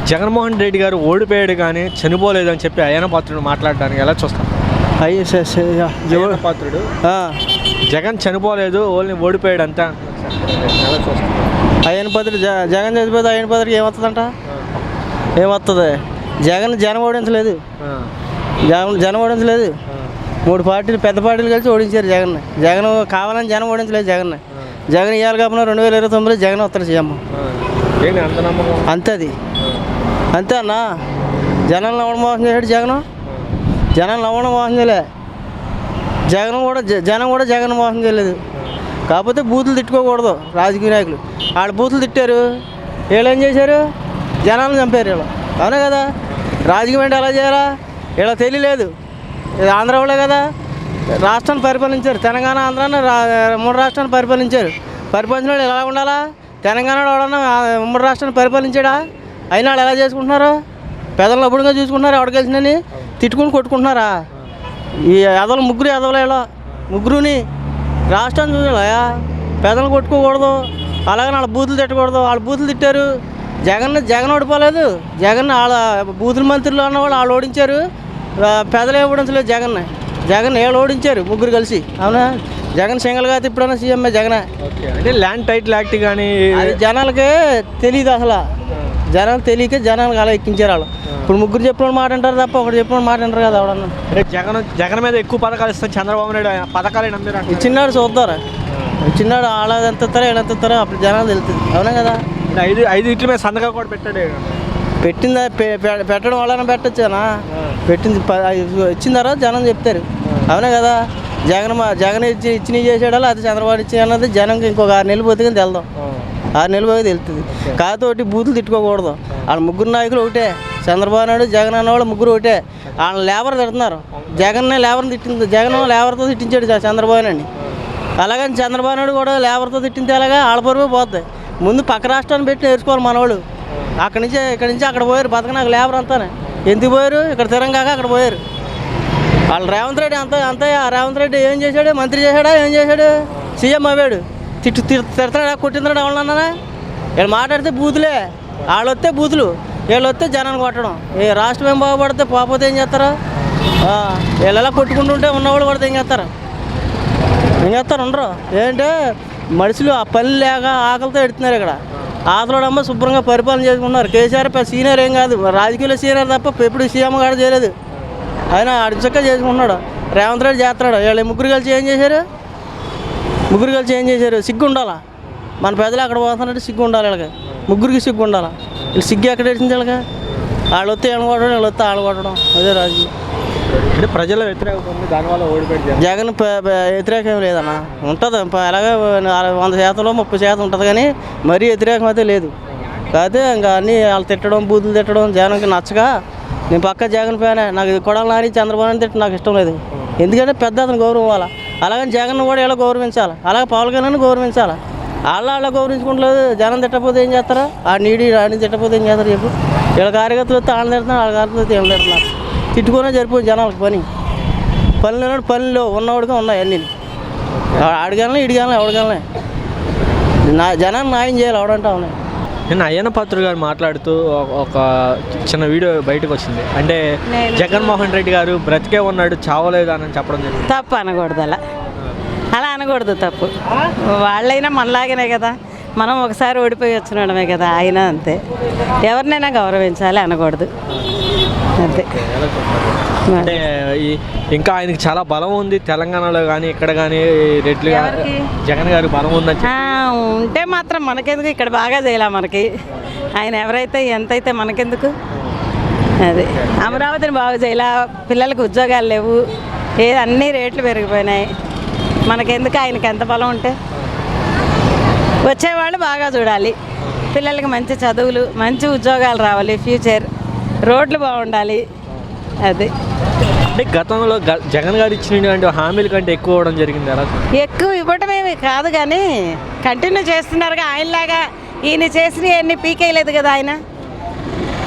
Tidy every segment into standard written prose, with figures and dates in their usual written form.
జగన్మోహన్ రెడ్డి గారు ఓడిపోయాడు కానీ చనిపోలేదు అని చెప్పి అయ్యన్న పాత్రుడు మాట్లాడడానికి ఎలా చూస్తాం? అయ్యన్న పాత్రుడు జగన్ చనిపోలేదు, ఓన్లీ ఓడిపోయాడు అంతా ఎలా చూస్తాం? అయ్యన్న పాత్రుడు జగన్ చనిపోతే అయ్యన్న పాత్రుడికి ఏమవుతుందంట? ఏమవుతుంది? జనం ఓడించలేదు, జనం ఓడించలేదు. 3 పార్టీలు పెద్ద పార్టీలు కలిసి ఓడించారు జగన్ కావాలని జనం ఓడించలేదు జగన్ ఇవ్వాలి కాకుండా 2029లో జగన్ వస్తాడు సీఎం. అంతే అది, అంతే అన్న. జనాలను ఎవడు మోసం చేశాడు? జనాలను ఎవడు మోసం చేయలే. జనం కూడా జగన్ మోసం చేయలేదు. కాకపోతే బూతులు తిట్టుకోకూడదు రాజకీయ నాయకులు. వాళ్ళు బూతులు తిట్టారు, వీళ్ళు ఏం చేశారు? జనాలను చంపారు వీళ్ళు. అవునా కదా? రాజకీయం అంటే ఎలా చేయాలా ఇలా తెలియలేదు. ఇది ఆంధ్ర వాళ్ళే కదా రాష్ట్రాన్ని పరిపాలించారు. తెలంగాణ ఆంధ్రాన్ని 3 రాష్ట్రాన్ని పరిపాలించారు. పరిపాలించిన వాళ్ళు ఎలా ఉండాలా? తెలంగాణలో ఎవడన్నా 3 రాష్ట్రాన్ని పరిపాలించాడా? అయినా వాళ్ళు ఎలా చేసుకుంటున్నారు? పెదలను అప్పుడుగా చూసుకుంటున్నారు. ఎవరికి గెలిచిందని తిట్టుకుని కొట్టుకుంటున్నారా? ఈ ఎదవలు ఎదవలే ఇలా ముగ్గురుని రాష్ట్రాన్ని చూసాయా? పెదలను కొట్టుకోకూడదు, అలాగే వాళ్ళ బూతులు తిట్టకూడదు. వాళ్ళు బూతులు తిట్టారు. జగన్ ఓడిపోలేదు. జగన్ వాళ్ళ బూతుల మంత్రులు అన్నవాళ్ళు వాళ్ళు ఓడించారు. పెదలే ఓడించలేదు జగన్ ఏళ్ళు ఓడించారు ముగ్గురు కలిసి. అవునా? జగన్ సింగల్గా ఇప్పుడన్నా సీఎం జగనే. అంటే ల్యాండ్ టైటిల్ యాక్ట్ కానీ అది జనాలకే తెలియదు. అసలు జనాలు తెలియక జనాలకు అలా ఎక్కించారు వాళ్ళు. ఇప్పుడు ముగ్గురు చెప్పిన మాట అంటారు తప్ప ఒకటి చెప్పిన మాట అంటారు కదా ఎవడన్నా. అంటే జగన్ మీద ఎక్కువ పథకాలు ఇస్తారు చంద్రబాబు నాయుడు. పథకాలు నమ్మారు. ఇచ్చినాడు చూద్దారా, ఇచ్చినాడు. వాళ్ళ ఎంత ఇస్తారో వీళ్ళు ఎంత ఇస్తారో అప్పుడు జనాలు తెలుస్తుంది. అవునా కదా? 5 ఇట్ల మీద సంతకాలు కూడా పెట్టాడు. పెట్టిందా? పెట్టడం వల్ల పెట్టచ్చానా? పెట్టింది ఇచ్చిన తర్వాత జనం చెప్తారు. అవునా కదా? జగన్ ఇచ్చినవి చేసాడా అది చంద్రబాబు ఇచ్చి అన్నది జనంకి ఇంకొక 6 నెలలు పోతే కానీ వెళ్దాం. 6 నెలలు పోతే తెలుస్తుంది. కాకపోతే బూతులు తిట్టుకోకూడదు. వాళ్ళ ముగ్గురు నాయకులు ఒకటే. చంద్రబాబు నాయుడు జగన్ అన్నవాళ్ళు ముగ్గురు ఒకటే. వాళ్ళని లేబర్ తిడుతున్నారు. లేబర్ని తిట్టింది. జగన్ లేబర్తో తిట్టించాడు చంద్రబాబు నాయుడిని. అలాగని చంద్రబాబు నాయుడు కూడా లేబర్తో తిట్టింది. అలాగా వాళ్ళ పరువు పోతాయి. ముందు పక్క రాష్ట్రాన్ని పెట్టి నేర్చుకోవాలి మనవాళ్ళు. ఇక్కడి నుంచి అక్కడ పోయారు బతకనాకు లేబర్ అంతానే. ఎందుకు పోయారు? ఇక్కడ తిరంగాక అక్కడ పోయారు. వాళ్ళు రేవంత్ రెడ్డి రేవంత్ రెడ్డి ఏం చేశాడు? మంత్రి చేశాడా? ఏం చేశాడు? సీఎం అవ్వాడు. తిడతాడా? కొట్టిందాడు ఎవరన్నా? వీళ్ళు మాట్లాడితే బూతులే. వాళ్ళు వస్తే బూతులు, వీళ్ళు వస్తే జనాన్ని కొట్టడం. ఏ రాష్ట్రం ఏం బాగుపడితే పోకపోతే ఏం చేస్తారా? వీళ్ళు ఎలా కొట్టుకుంటుంటే ఉన్నవాళ్ళు కూడా ఏం చేస్తారు ఉండరు. ఏంటంటే మనుషులు ఆ పని లేక ఆకలితో ఎడుతున్నారు. ఇక్కడ ఆకలిడమ్మ శుభ్రంగా పరిపాలన చేసుకుంటున్నారు. కేసీఆర్ సీనియర్ ఏం కాదు, రాజకీయాల్లో సీనియర్ తప్ప ఎప్పుడు సీఎం కూడా చేయలేదు. ఆయన అడిచక్క చేసుకుంటున్నాడు. రేవంత్ రెడ్డి చేస్తున్నాడు. వీళ్ళు ముగ్గురు కలిసి ఏం చేశారు? సిగ్గు ఉండాలా? మన పెద్దలు అక్కడ పోతున్నట్టు సిగ్గు ఉండాలి. వీళ్ళకి ముగ్గురికి సిగ్గు ఉండాలా? వీళ్ళు సిగ్గు ఎక్కడ వేసింది? వీళ్ళకి వాళ్ళు వస్తే ఏం కొట్టడం, వీళ్ళు వస్తే వాళ్ళు కొట్టడం. అదే రాజకీయం. అంటే ప్రజల వ్యతిరేకత ఉంది, దానివల్ల ఓడిపోయాడు జగన్. వ్యతిరేకం లేదన్న, ఉంటుంది. అలాగే 100%లో 30% ఉంటుంది కానీ మరీ వ్యతిరేకం అయితే లేదు. కాకపోతే ఇంకా అన్నీ వాళ్ళు తిట్టడం, బూతులు తిట్టడం జగన్కి నచ్చక నేను పక్క జగన్ ఫ్యానే. నాకు ఇది కొడాలి నాని చంద్రబాబు తిట్టి నాకు ఇష్టం లేదు. ఎందుకంటే పెద్ద అతను గౌరవం ఇవ్వాలి. అలాగని జగన్ కూడా ఇలా గౌరవించాలి. అలాగే పవన్ కళ్యాణ్ గౌరవించాలి. వాళ్ళ గౌరవించుకుంటలేదు. జనం తిట్టకపోతే ఏం చేస్తారా? ఆడిని తిట్టకపోతే ఏం చేస్తారు చెప్పు? వీళ్ళ కార్యకర్తలు వస్తే వాళ్ళని తిడుతున్నారు, వాళ్ళ కార్యకర్తలు ఏం తిడుతున్నారు. తిట్టుకునే సరిపోయింది జనాలకు. పనిలో ఉన్నవాడిగా ఉన్నాయి అన్నీ. ఆడిగానే ఇడిగానే ఎవడిగానే జనాన్ని న్యాయం చేయాలి. ఎవడంటే ఉన్నాయి. నిన్న అయ్యన్న పాత్రుడు గారు మాట్లాడుతూ ఒక చిన్న వీడియో బయటకు వచ్చింది. అంటే జగన్మోహన్ రెడ్డి గారు బ్రతికే ఉన్నాడు, చావలేదు అని చెప్పడం జరిగింది. తప్పు అనకూడదు. అలా అనకూడదు. తప్పు. వాళ్ళైనా మనలాగనే కదా, మనం ఒకసారి ఓడిపోయి వచ్చినడమే కదా. అయినా అంతే. ఎవరినైనా గౌరవించాలి, అనకూడదు. అంతే. అంటే ఇంకా ఆయనకి చాలా బలం ఉంది తెలంగాణలో కానీ ఇక్కడ కానీ. రెడ్లు జగన్ గారు బలం ఉందని ఉంటే మాత్రం మనకెందుకు? ఇక్కడ బాగా చేయాల మనకి. ఆయన ఎవరైతే ఎంతైతే మనకెందుకు? అది అమరావతిని బాగా చేయాల. పిల్లలకు ఉద్యోగాలు లేవు, అన్ని రేట్లు పెరిగిపోయినాయి. మనకెందుకు? ఆయనకి ఎంత బలం ఉంటే వచ్చేవాళ్ళు బాగా చూడాలి. పిల్లలకి మంచి చదువులు, మంచి ఉద్యోగాలు రావాలి, ఫ్యూచర్, రోడ్లు బాగుండాలి. అది అంటే గతంలో జగన్ గారు ఇచ్చినటువంటి హామీల కంటే ఎక్కువ ఇవ్వడం జరిగింది. ఎక్కువ ఇవ్వటమేమి కాదు కానీ కంటిన్యూ చేస్తున్నారుగా. ఆయనలాగా ఈయన చేసినవన్నీ పీకేయలేదు కదా ఆయన.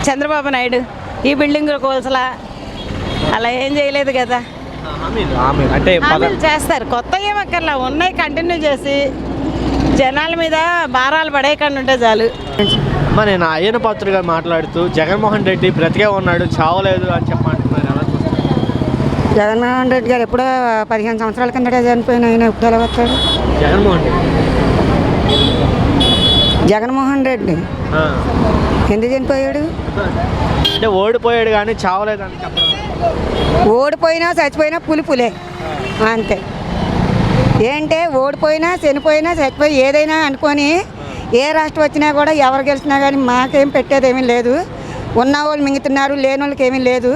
చంద్రబాబు నాయుడు ఈ బిల్డింగుల కోల్సలా అలా ఏం చేయలేదు కదా. అంటే చేస్తారు. కొత్త ఏమక్కర్లా, ఉన్నాయి కంటిన్యూ చేసి జనాల మీద భారాలు పడేయకుండా ఉంటే చాలు. మరి నేను అయ్యన పాత్రగా మాట్లాడుతూ జగన్మోహన్ రెడ్డి బ్రతికే ఉన్నాడు చావలేదు అని చెప్పంటున్నారు, ఎలా చూస్తారు? జగన్మోహన్ రెడ్డి గారు ఎప్పుడో 15 సంవత్సరాల కిందట చనిపోయిన ఆయన ఎప్పుడు ఎలా వస్తాడు? జగన్మోహన్ రెడ్డి జగన్మోహన్ రెడ్డి ఆ. ఎందుకు చనిపోయాడు? అంటే ఓడిపోయాడు కానీ చావలేదు అని చెప్పడం. ఓడిపోయినా చచ్చిపోయినా పులే అంతే. ఏంటే ఓడిపోయినా చనిపోయినా చచ్చిపోయి ఏదైనా అనుకొని ఏ రాష్ట్రం వచ్చినా కూడా ఎవరు గెలిచినా కానీ మాకేం పెట్టేది ఏమీ లేదు. ఉన్న వాళ్ళు మింగుతున్నారు, లేని వాళ్ళకి ఏమీ లేదు.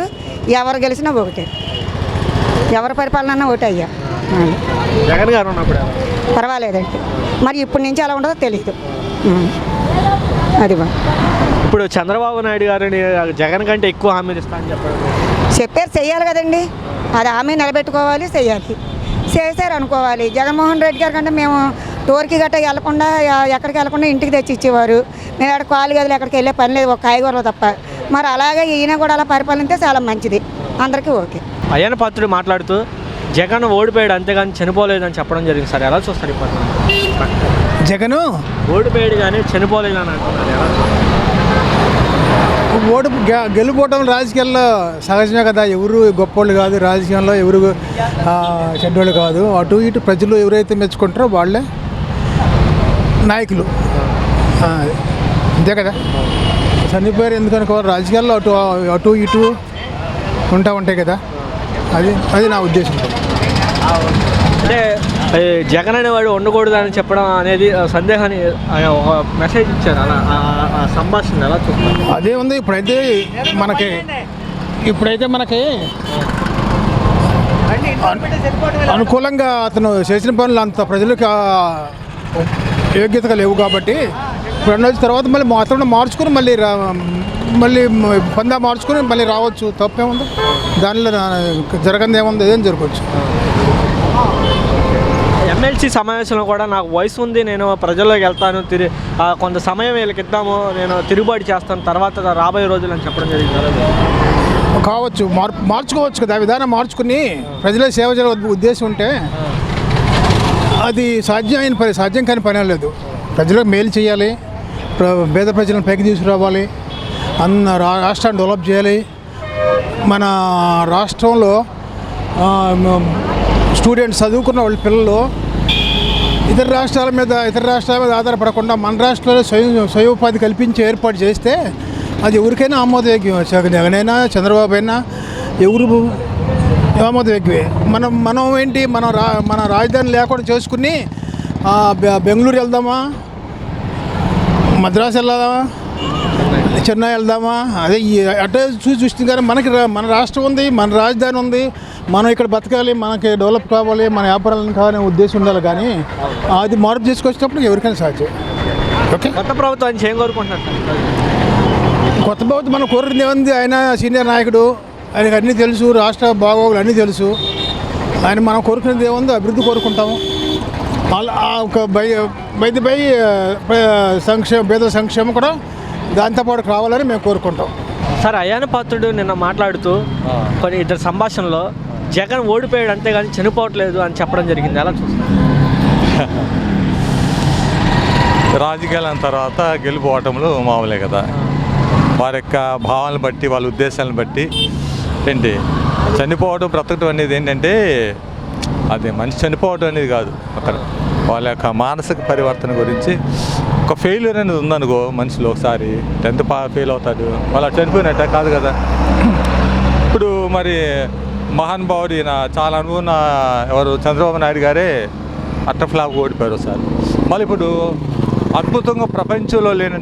ఎవరు గెలిచినా ఒకటే, ఎవరి పరిపాలన ఒకటే అయ్యా. జగన్ గారు ఉన్నప్పుడు ఎలా? పర్వాలేదండి. మరి ఇప్పటి నుంచి ఎలా ఉండదో తెలియదు. అది బా ఇప్పుడు చంద్రబాబు నాయుడు గారిని జగన్ కంటే ఎక్కువ హామీలు ఇస్తా అని చెప్పడం. చెప్పారు, చెయ్యాలి కదండి. అది హామీ నిలబెట్టుకోవాలి, చెయ్యాలి. చేశారు అనుకోవాలి. జగన్మోహన్ రెడ్డి గారి కంటే మేము టోర్కి గట్ట వెళ్లకుండా ఎక్కడికి వెళ్లకుండా ఇంటికి తెచ్చి ఇచ్చేవారు. మేము అక్కడ కాలు గదులు ఎక్కడికి వెళ్ళే పని లేదు, ఒక కాయగూరలు తప్ప. మరి అలాగే ఈయన కూడా అలా పరిపాలనిస్తే చాలా మంచిది, అందరికీ ఓకే. అయ్యన పాత్రుడు మాట్లాడుతూ జగన్ ఓడిపోయాడు అంతేగాని చనిపోలేదని చెప్పడం జరిగింది సార్, ఎలా చూస్తారు ఈ పట్ల? జగను ఓడిపోయాడు కానీ చనిపోలేదు అని అంటున్నారు, ఎలా చూస్తారు? గెలుపోవటం రాజకీయాల్లో సహజమే కదా. ఎవరు గొప్పోళ్ళు కాదు, రాజకీయంలో ఎవరు చెడ్డోళ్ళు కాదు. అటు ఇటు ప్రజలు ఎవరైతే మెచ్చుకుంటారో వాళ్ళే నాయకులు. అంతే కదా. చనిపోయారు ఎందుకనుకోవాలి, రాజకీయాల్లో అటు ఇటు ఉంటాయి కదా. అది నా ఉద్దేశం. అంటే జగన్ అనేవాడు ఉండకూడదు అని చెప్పడం అనేది సందేహాన్ని ఒక మెసేజ్ ఇచ్చారు, అలా ఆ సంభాషణ ఎలా చూస్తారు? అదే ఉంది. ఇప్పుడైతే మనకి అనుకూలంగా అతను చేసిన పనులు అంత ప్రజలకు యోగ్యతగా లేవు కాబట్టి ఇప్పుడు వచ్చిన తర్వాత మళ్ళీ అతను మార్చుకుని మళ్ళీ పందా మార్చుకుని మళ్ళీ రావచ్చు. తప్పేముంది దానిలో? జరగంది ఏముంది, ఏదేం జరగవచ్చు. ఎమ్మెల్సీ సమావేశంలో కూడా నాకు వయసు ఉంది, నేను ప్రజల్లోకి వెళ్తాను, కొంత సమయం వీళ్ళకి ఇద్దాము, నేను తిరుగుబాటు చేస్తాను తర్వాత రాబోయే రోజులు అని చెప్పడం జరిగింది. కావచ్చు, మార్చుకోవచ్చు కదా. విధానం మార్చుకుని ప్రజల సేవ చేయాలి ఉద్దేశం ఉంటే అది సాధ్యం కాని పని లేదు. ప్రజలకు మేలు చేయాలి, పేద ప్రజలను పైకి తీసుకురావాలి, రాష్ట్రాన్ని డెవలప్ చేయాలి. మన రాష్ట్రంలో స్టూడెంట్స్ చదువుకున్న వాళ్ళ పిల్లలు ఇతర రాష్ట్రాల మీద ఆధారపడకుండా మన రాష్ట్రంలో స్వయం ఉపాధి కల్పించి ఏర్పాటు చేస్తే అది ఎవరికైనా ఆమోదయోగ్యం. జగనైనా చంద్రబాబు అయినా ఎవరు ఆమోదయోగ్యమే. మనం ఏంటి, మన రాజధాని లేకుండా చేసుకుని బెంగళూరు వెళ్దామా, మద్రాసు వెళ్దామా, చెన్నై వెళ్దామా, అదే అటే చూస్తుంది. కానీ మన రాష్ట్రం ఉంది, మన రాజధాని ఉంది, మనం ఇక్కడ బతకాలి, మనకి డెవలప్ కావాలి, మన వ్యాపారాలను కావాలనే ఉద్దేశం ఉండాలి. కానీ అది మార్పు చేసుకొచ్చినప్పుడు ఎవరికైనా సాధ్యం. ఓకే. కొత్త ప్రభుత్వాన్ని ఏం కోరుకుంటున్నారు? కొత్త ప్రభుత్వం మనం కోరింది ఏముంది? ఆయన సీనియర్ నాయకుడు, ఆయనకు అన్నీ తెలుసు, రాష్ట్ర బాగోగులు అన్నీ తెలుసు. ఆయన మనం కోరుకునేది ఏముంది? అభివృద్ధి కోరుకుంటాము. ఒక పేద సంక్షేమం కూడా దాంతోపాటు కావాలని మేము కోరుకుంటాం. సార్, అయ్యన పాత్రుడు నిన్న మాట్లాడుతూ కొన్ని ఇద్దరు సంభాషణలో జగన్ ఓడిపోయాడు అంతేగాని చనిపోవట్లేదు అని చెప్పడం జరిగింది, ఎలా చూస్తారు? రాజకీయాల తర్వాత గెలుపోవటంలో మామూలే కదా. వారి యొక్క భావాలను బట్టి, వాళ్ళ ఉద్దేశాలను బట్టి ఏంటి చనిపోవడం, బ్రతకడం అనేది ఏంటంటే అదే మనిషి చనిపోవడం అనేది కాదు. అక్కడ వాళ్ళ యొక్క మానసిక పరివర్తన గురించి ఒక ఫెయిల్యూర్ అనేది ఉందనుకో మనిషిలో, ఒకసారి 10th ఫెయిల్ అవుతాడు, వాళ్ళు చనిపోయినట్ట కాదు కదా. ఇప్పుడు మరి మహానుభావుడు ఈయన చాలా అనుకున్న ఎవరు చంద్రబాబు నాయుడు గారే అట్టఫ్లాప్ ఓడిపోయారు సార్. మళ్ళీ ఇప్పుడు అద్భుతంగా ప్రపంచంలో లేని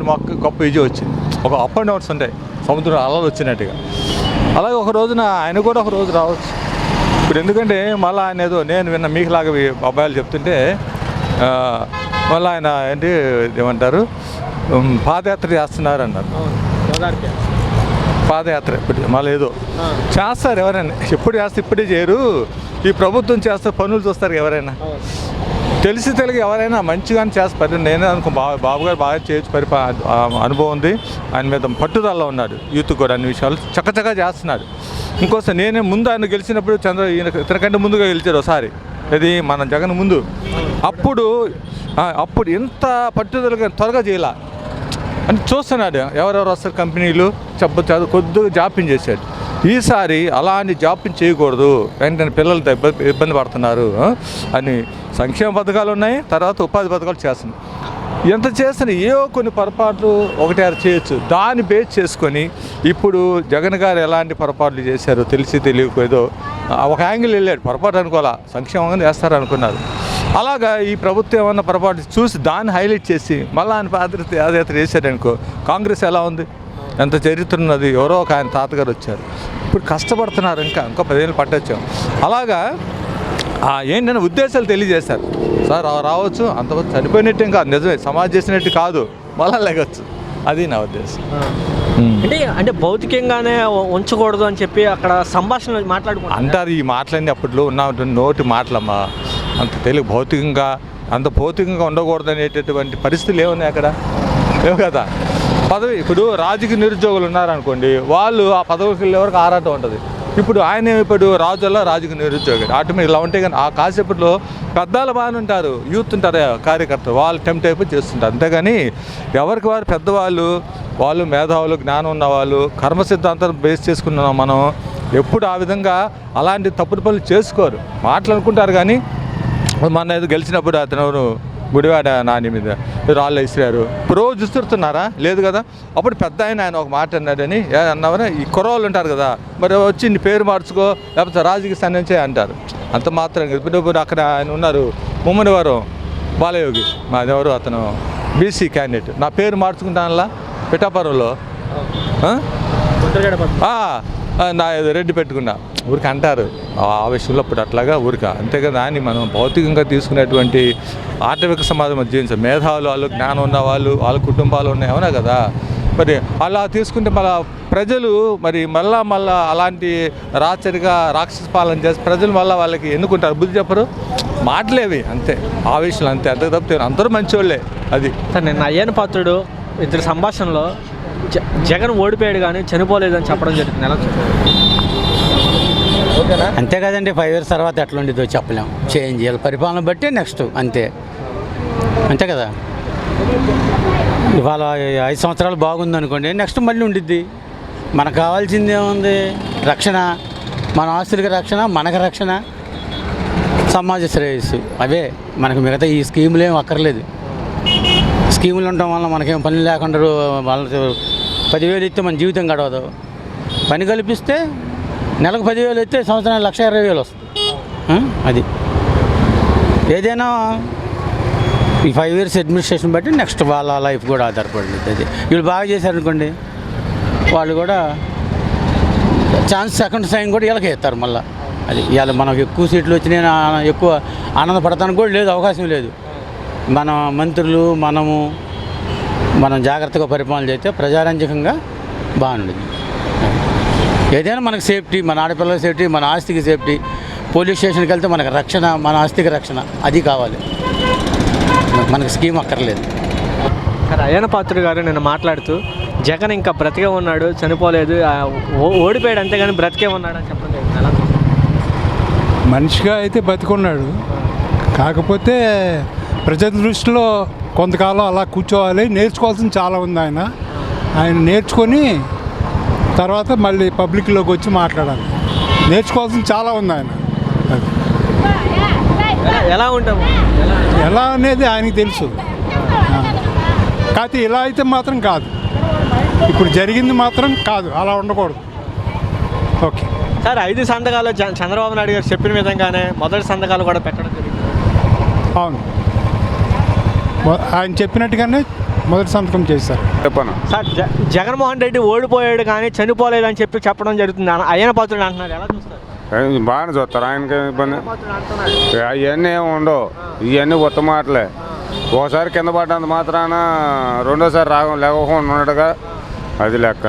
గొప్ప విజయం వచ్చింది. ఒక అప్ అండ్ డౌన్స్ ఉంటాయి, సముద్రం అలలు వచ్చినట్టుగా. అలాగే ఒక రోజున ఆయన కూడా ఒక రోజు రావచ్చు. ఇప్పుడు ఎందుకంటే మళ్ళీ ఆయన ఏదో నేను విన్న మీకులాగా అబ్బాయిలు చెప్తుంటే మళ్ళీ ఆయన ఏంటి ఏమంటారు పాదయాత్ర చేస్తున్నారు అన్నారు. పాదయాత్ర ఇప్పుడు మళ్ళీ ఏదో చేస్తారు ఎవరైనా, ఎప్పుడు చేస్తే ఇప్పుడే చేయరు. ఈ ప్రభుత్వం చేస్తే పనులు చూస్తారు ఎవరైనా. తెలిసి తెలియక ఎవరైనా మంచిగానే చేస్తారు. నేనే అనుకో బాబు గారు బాగా చేయొచ్చు, అనుభవం ఉంది, ఆయన మీద పట్టుదలలో ఉన్నాడు. యూత్ కూడా అన్ని విషయాలు చక్కచక్కగా చేస్తున్నాడు. ఇంకోసారి నేనే ముందు ఆయన గెలిచినప్పుడు ఇతనికంటే ముందుగా గెలిచారు ఒకసారి, ఇది మన జగన్ ముందు. అప్పుడు ఎంత పట్టుదలగా త్వరగా చేయాల. అని చూస్తున్నాడు. ఎవరెవరు వస్తారు కంపెనీలు చదువు కొద్దిగా జాప్యం చేశాడు. ఈసారి అలాంటి జాప్యం చేయకూడదు, వెంటనే పిల్లలు ఇబ్బంది పడుతున్నారు అని సంక్షేమ పథకాలు ఉన్నాయి, తర్వాత ఉపాధి పథకాలు చేస్తున్నాయి. ఎంత చేసిన ఏవో కొన్ని పొరపాట్లు ఒకటి చేయొచ్చు. దాన్ని బేస్ చేసుకొని ఇప్పుడు జగన్ గారు ఎలాంటి పొరపాట్లు చేశారో తెలియకపోయేదో ఒక యాంగిల్ వెళ్ళాడు. పొరపాటు అనుకోవాలా, సంక్షేమంగా చేస్తారు అనుకున్నారు. అలాగా ఈ ప్రభుత్వం ఏమన్నా పొరపాటు చూసి దాన్ని హైలైట్ చేసి మళ్ళీ ఆయన పాదయాత్ర చేశారనుకో, కాంగ్రెస్ ఎలా ఉంది, ఎంత చరిత్ర ఉన్నది, ఎవరో ఒక ఆయన తాతగారు వచ్చారు, ఇప్పుడు కష్టపడుతున్నారు, ఇంకా 10 ఏళ్ళు పట్టొచ్చాం. అలాగా ఏంటంటే ఉద్దేశాలు తెలియజేశారు. సార్ రావచ్చు, అంతవరకు చనిపోయినట్టు కాదు, నిజమే సమాజం చేసినట్టు కాదు, మళ్ళా లేగచ్చు, అది నా ఉద్దేశం. అంటే భౌతికంగానే ఉంచకూడదు అని చెప్పి అక్కడ సంభాషణలు మాట్లాడుకుంటారు అంటారు. ఈ మాటలన్నీ అప్పట్లో ఉన్న నోటి మాటలమ్మా, అంత తెలియదు. అంత భౌతికంగా ఉండకూడదు అనేటటువంటి పరిస్థితులు ఏమున్నాయి అక్కడ, లేవు కదా. పదవి ఇప్పుడు రాజకీయ నిరుద్యోగులు ఉన్నారనుకోండి, వాళ్ళు ఆ పదవికి వెళ్ళే వరకు ఆరాటం ఉంటుంది. ఇప్పుడు ఆయన ఇప్పుడు రాజుల్లో రాజకీయ నిరుద్యోగి ఆటోమేటిక్ ఇలా ఉంటే కానీ ఆ కాసేపట్లో పెద్దలు బాగానే ఉంటారు, యూత్ ఉంటారు కార్యకర్తలు, వాళ్ళు టెంప్ట్ అయిపోయి చేస్తుంటారు. అంతేగాని ఎవరికి వారు పెద్దవాళ్ళు, వాళ్ళు మేధావులు, జ్ఞానం ఉన్నవాళ్ళు, కర్మ సిద్ధాంతాన్ని బేస్ చేసుకున్నాం మనం. ఎప్పుడు ఆ విధంగా అలాంటి తప్పుడు పనులు చేసుకోరు, మాట్లాడుకుంటారు. కానీ మొన్న ఏదో గెలిచినప్పుడు అతను గుడివాడ నాని మీద రాళ్ళు ఇసిరారు, రోజు విసురుతున్నారా, లేదు కదా. అప్పుడు పెద్ద ఆయన ఒక మాట అన్నాడని అన్నామని ఈ కుర్రోళ్ళు ఉంటారు కదా, మరి వచ్చి నీ పేరు మార్చుకో లేకపోతే రాజకీయ సన్నించే అంటారు. అంత మాత్రం ఇప్పుడు అక్కడ ఆయన ఉన్నారు ముమ్మడివారం బాలయోగి, మాదెవరు అతను బీసీ క్యాండిడేట్, నా పేరు మార్చుకుంటానులా పిఠాపురంలో నా రెడ్డి పెట్టుకున్నా ఊరికి అంటారు. ఆ విషయంలో అప్పుడు అట్లాగా ఊరిక అంతే కదా అని మనం భౌతికంగా తీసుకునేటువంటి ఆటవిక సమాజం జీవించాలి. మేధావులు, వాళ్ళు జ్ఞానం ఉన్న వాళ్ళు, వాళ్ళ కుటుంబాలు ఉన్నాయి, అవునా కదా. మరి అలా తీసుకుంటే మళ్ళీ ప్రజలు మరి మళ్ళా అలాంటి రాక్షస పాలన చేసి ప్రజలు మళ్ళీ వాళ్ళకి ఎన్నుకుంటారు, బుద్ధి చెప్పరు, మాటలేవి అంతే. ఆ విషయంలో అంతే, అంతే తప్పితే అందరూ మంచివాళ్ళే. అది సార్ నిన్న అయ్యన్న పాత్రుడు ఇద్దరు సంభాషణలో జగన్ ఓడిపోయాడు కానీ చనిపోలేదని చెప్పడం జరుగుతుంది, ఎలా ఓకేనా? అంతే కదండి, 5 years తర్వాత ఎట్లా ఉండేదో చెప్పలేం, చేంజ్ చేయాలి పరిపాలన బట్టి నెక్స్ట్, అంతే కదా. ఇవాళ 5 సంవత్సరాలు బాగుంది అనుకోండి, నెక్స్ట్ మళ్ళీ ఉండిద్ది. మనకు కావాల్సింది ఏముంది, రక్షణ, మన ఆస్తులకి రక్షణ, మనకు రక్షణ, సమాజ శ్రేయస్సు, అవే మనకు. మిగతా ఈ స్కీములు ఏం అక్కర్లేదు. స్కీములు ఉండటం వల్ల మనకేం పని లేకుండా వాళ్ళతో 10,000 ఇస్తే మన జీవితం గడవదు. పని కల్పిస్తే నెలకు 10,000 ఇస్తే సంవత్సరానికి 1,20,000 వస్తుంది. అది ఏదైనా ఈ 5 years అడ్మినిస్ట్రేషన్ బట్టి నెక్స్ట్ వాళ్ళ లైఫ్ కూడా ఆధారపడింది. అది వీళ్ళు బాగా చేశారనుకోండి, వాళ్ళు కూడా ఛాన్స్ సెకండ్ టైం కూడా వీళ్ళకి ఇస్తారు మళ్ళీ. అది ఇవాళ మనకు ఎక్కువ సీట్లు వచ్చినాయి ఎక్కువ ఆనందపడటానికి కూడా లేదు, అవకాశం లేదు. మన మంత్రులు మనం జాగ్రత్తగా పరిపాలన చేస్తే ప్రజారంజకంగా బాగుండేది. ఏదైనా మనకు సేఫ్టీ, మన ఆడపిల్లల సేఫ్టీ, మన ఆస్తికి సేఫ్టీ, పోలీస్ స్టేషన్కి వెళ్తే మనకు రక్షణ, మన ఆస్తికి రక్షణ, అది కావాలి. మనకు స్కీమ్ అక్కర్లేదు. సార్ అయ్యన్న పాత్రుడు గారు నిన్న మాట్లాడుతూ జగన్ ఇంకా బ్రతికే ఉన్నాడు, చనిపోలేదు, ఓడిపోయాడు అంతేగాని బ్రతికే ఉన్నాడు అని చెప్పడం ఎలా? మనిషిగా అయితే బతికున్నాడు, కాకపోతే ప్రజల దృష్టిలో కొంతకాలం అలా కూర్చోవాలి. నేర్చుకోవాల్సింది చాలా ఉంది. ఆయన నేర్చుకొని తర్వాత మళ్ళీ పబ్లిక్లోకి వచ్చి మాట్లాడాలి. నేర్చుకోవాల్సింది చాలా ఉంది ఆయన. ఎలా ఉంటాము ఎలా అనేది ఆయనకి తెలుసు. కాకపోతే ఇలా అయితే మాత్రం కాదు, ఇప్పుడు జరిగింది మాత్రం కాదు, అలా ఉండకూడదు. ఓకే సార్, 5 సంతకాలు చంద్రబాబు నాయుడు గారు చెప్పిన విధంగానే మొదటి సంతకాలు కూడా పెట్టడం జరిగింది. అవును, ఆయన చెప్పినట్టుగానే మొదటి సంతకం చేశారు. సార్ జగన్మోహన్ రెడ్డి ఓడిపోయాడు కానీ చనిపోలేదని చెప్పడం జరుగుతుంది అయ్యన్న పాత్రుడు అంటున్నారు, ఎలా చూస్తారు? బాగానే చూస్తారు, ఆయనకి ఇబ్బంది. అవన్నీ ఏమి ఉండవు, ఇవన్నీ కొత్త మాటలే. ఒకసారి కింద పడ్డంత మాత్రాన రెండోసారి లేకుండా ఉన్నట్టుగా అది లెక్క.